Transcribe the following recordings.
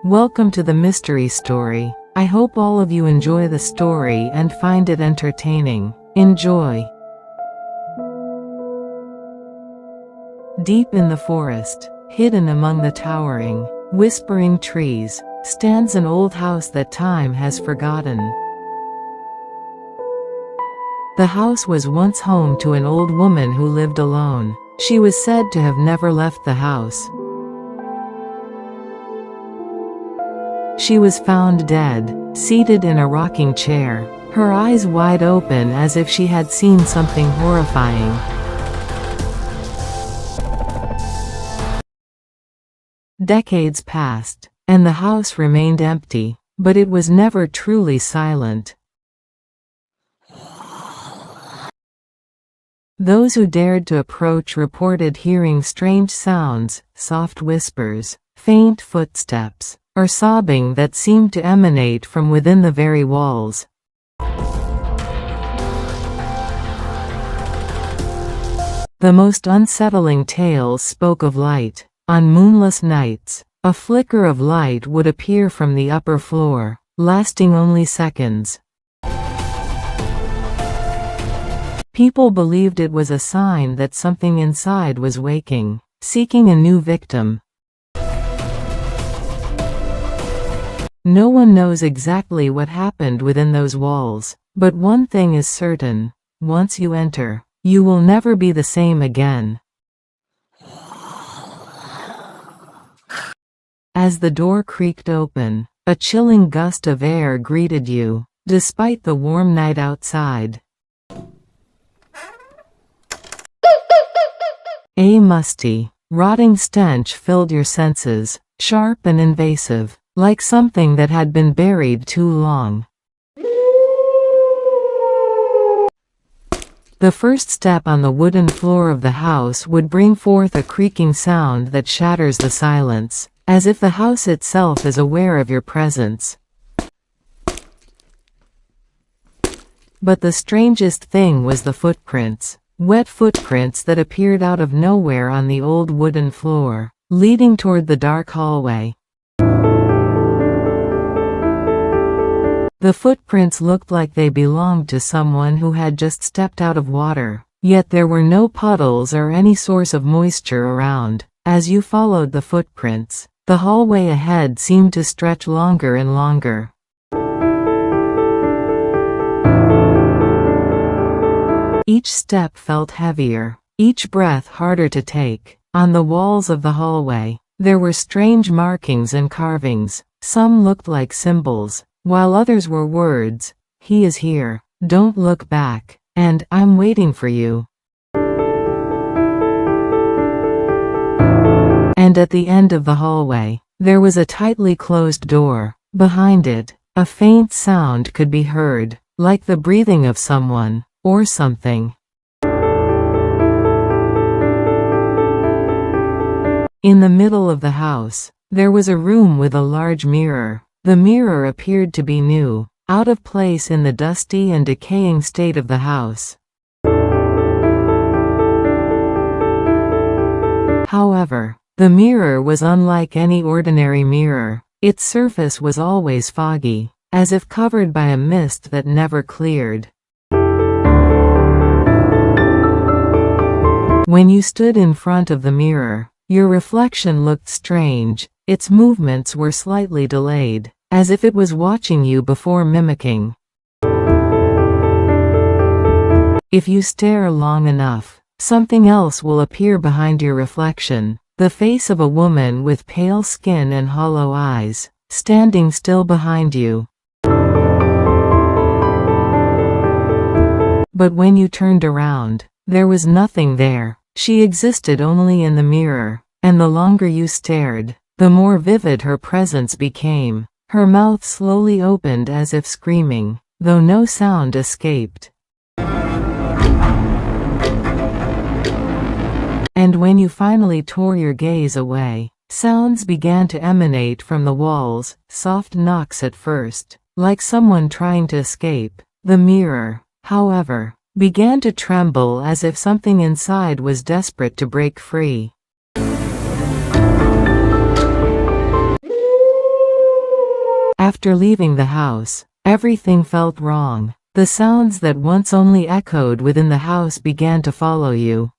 Welcome to the mystery story. I hope all of you enjoy the story and find it entertaining. Enjoy. Deep in the forest, hidden among the towering, whispering trees, stands an old house that time has forgotten. The house was once home to an old woman who lived alone. She was said to have never left the house. She was found dead, seated in a rocking chair, her eyes wide open as if she had seen something horrifying. Decades passed, and the house remained empty, but it was never truly silent. Those who dared to approach reported hearing strange sounds, soft whispers, faint footsteps, or sobbing that seemed to emanate from within the very walls. The most unsettling tales spoke of light. On moonless nights, a flicker of light would appear from the upper floor, lasting only seconds. People believed it was a sign that something inside was waking, seeking a new victim. No one knows exactly what happened within those walls, but one thing is certain: once you enter, you will never be the same again. As the door creaked open, a chilling gust of air greeted you, despite the warm night outside. A musty, rotting stench filled your senses, sharp and invasive, like something that had been buried too long. The first step on the wooden floor of the house would bring forth a creaking sound that shatters the silence, as if the house itself is aware of your presence. But the strangest thing was the footprints. Wet footprints that appeared out of nowhere on the old wooden floor, leading toward the dark hallway. The footprints looked like they belonged to someone who had just stepped out of water, yet there were no puddles or any source of moisture around. As you followed the footprints, the hallway ahead seemed to stretch longer and longer. Each step felt heavier, each breath harder to take. On the walls of the hallway, there were strange markings and carvings. Some looked like symbols, while others were words: "He is here, don't look back," and "I'm waiting for you." And at the end of the hallway, there was a tightly closed door. Behind it, a faint sound could be heard, like the breathing of someone, or something. In the middle of the house, there was a room with a large mirror. The mirror appeared to be new, out of place in the dusty and decaying state of the house. However, the mirror was unlike any ordinary mirror. Its surface was always foggy, as if covered by a mist that never cleared. When you stood in front of the mirror, your reflection looked strange. Its movements were slightly delayed, as if it was watching you before mimicking. If you stare long enough, something else will appear behind your reflection. The face of a woman with pale skin and hollow eyes, standing still behind you. But when you turned around, there was nothing there. She existed only in the mirror, and the longer you stared, the more vivid her presence became. Her mouth slowly opened as if screaming, though no sound escaped. And when you finally tore your gaze away, sounds began to emanate from the walls, soft knocks at first, like someone trying to escape. The mirror, however, began to tremble as if something inside was desperate to break free. After leaving the house, everything felt wrong. The sounds that once only echoed within the house began to follow you.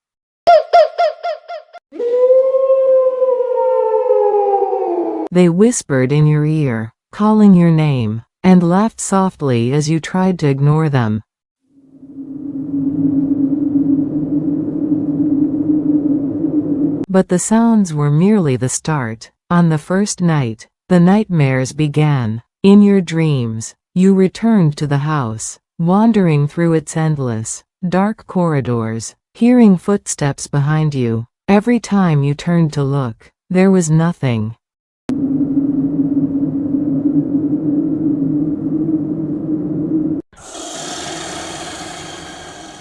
They whispered in your ear, calling your name, and laughed softly as you tried to ignore them. But the sounds were merely the start. On the first night, the nightmares began. In your dreams, you returned to the house, wandering through its endless, dark corridors, hearing footsteps behind you. Every time you turned to look, there was nothing.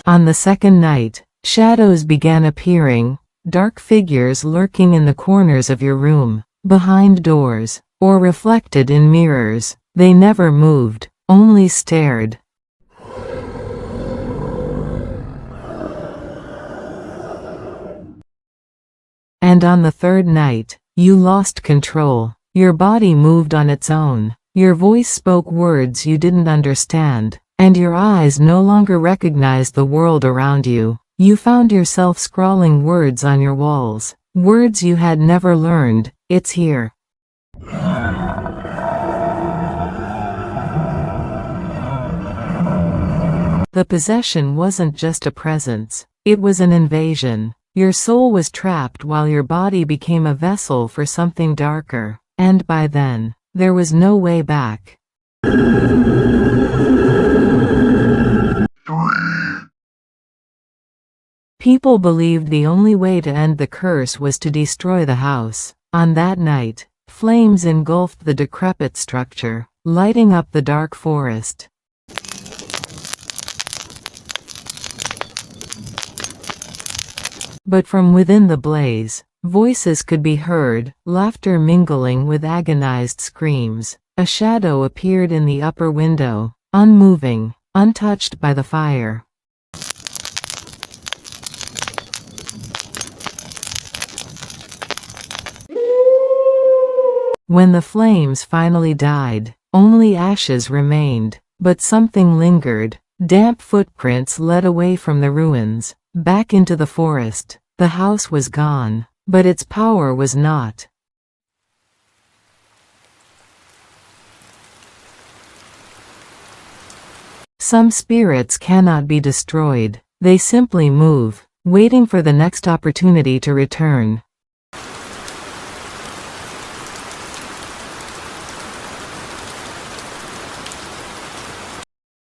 On the second night, shadows began appearing, dark figures lurking in the corners of your room, behind doors, or reflected in mirrors. They never moved, only stared. And on the third night, you lost control. Your body moved on its own. Your voice spoke words you didn't understand, and your eyes no longer recognized the world around you. You found yourself scrawling words on your walls, words you had never learned. It's here. The possession wasn't just a presence, it was an invasion. Your soul was trapped while your body became a vessel for something darker, and by then, there was no way back. People believed the only way to end the curse was to destroy the house. On that night, flames engulfed the decrepit structure, lighting up the dark forest. But from within the blaze, voices could be heard, laughter mingling with agonized screams. A shadow appeared in the upper window, unmoving, untouched by the fire. When the flames finally died, only ashes remained, but something lingered. Damp footprints led away from the ruins, back into the forest. The house was gone, but its power was not. Some spirits cannot be destroyed, they simply move, waiting for the next opportunity to return.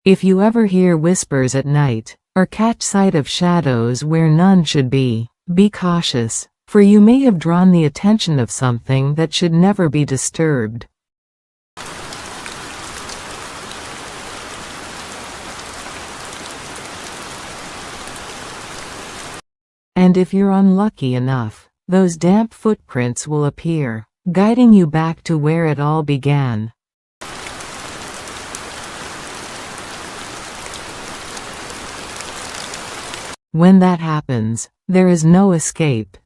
If you ever hear whispers at night, or catch sight of shadows where none should be cautious, for you may have drawn the attention of something that should never be disturbed. And if you're unlucky enough, those damp footprints will appear, guiding you back to where it all began. When that happens, there is no escape.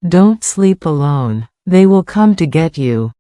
Don't sleep alone. They will come to get you.